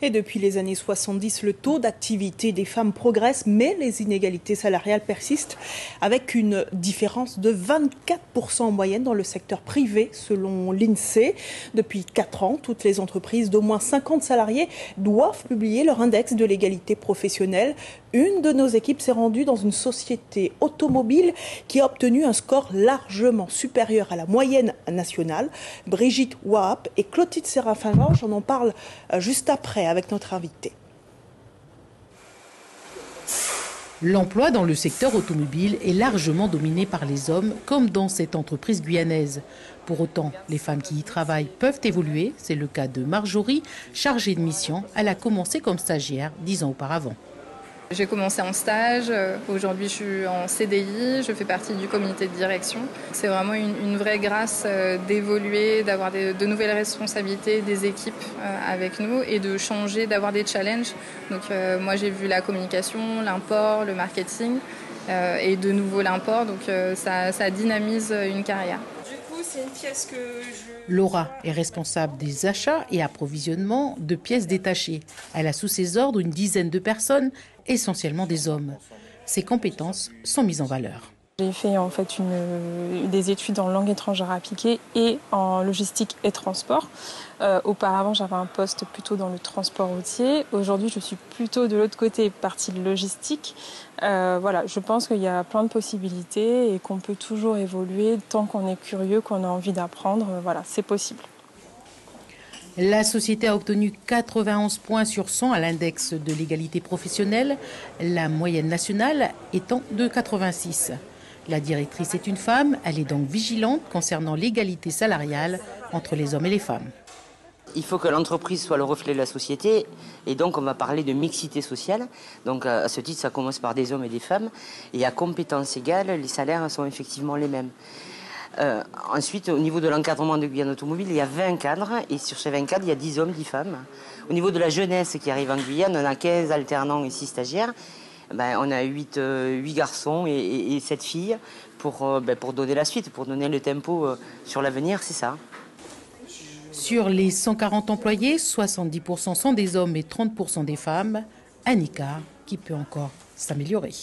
Et depuis les années 70, le taux d'activité des femmes progresse, mais les inégalités salariales persistent, avec une différence de 24% en moyenne dans le secteur privé, selon l'INSEE. Depuis 4 ans, toutes les entreprises d'au moins 50 salariés doivent publier leur index de l'égalité professionnelle. Une de nos équipes s'est rendue dans une société automobile qui a obtenu un score largement supérieur à la moyenne nationale. Brigitte Wahab et Clotilde Séraphin-Georges, on en parle juste après avec notre invité. L'emploi dans le secteur automobile est largement dominé par les hommes, comme dans cette entreprise guyanaise. Pour autant, les femmes qui y travaillent peuvent évoluer. C'est le cas de Marjorie, chargée de mission. Elle a commencé comme stagiaire 10 ans auparavant. J'ai commencé en stage, aujourd'hui je suis en CDI, je fais partie du comité de direction. C'est vraiment une vraie grâce d'évoluer, d'avoir de nouvelles responsabilités, des équipes avec nous et de changer, d'avoir des challenges. Donc moi j'ai vu la communication, l'import, le marketing et de nouveau l'import, donc ça dynamise une carrière. C'est une pièce que Laura est responsable des achats et approvisionnements de pièces détachées. Elle a sous ses ordres une dizaine de personnes, essentiellement des hommes. Ses compétences sont mises en valeur. J'ai fait en fait des études en langue étrangère appliquée et en logistique et transport. Auparavant, j'avais un poste plutôt dans le transport routier. Aujourd'hui, je suis plutôt de l'autre côté, partie de logistique. Voilà, je pense qu'il y a plein de possibilités et qu'on peut toujours évoluer tant qu'on est curieux, qu'on a envie d'apprendre. Voilà, c'est possible. La société a obtenu 91 points sur 100 à l'index de l'égalité professionnelle, la moyenne nationale étant de 86. La directrice est une femme, elle est donc vigilante concernant l'égalité salariale entre les hommes et les femmes. Il faut que l'entreprise soit le reflet de la société et donc on va parler de mixité sociale. Donc à ce titre, ça commence par des hommes et des femmes et à compétences égales, les salaires sont effectivement les mêmes. Ensuite, au niveau de l'encadrement de Guyane Automobile, il y a 20 cadres et sur ces 20 cadres, il y a 10 hommes, 10 femmes. Au niveau de la jeunesse qui arrive en Guyane, on a 15 alternants et 6 stagiaires. On a 8 garçons et 7 filles pour donner la suite, pour donner le tempo sur l'avenir, c'est ça. Sur les 140 employés, 70% sont des hommes et 30% des femmes. Un écart qui peut encore s'améliorer.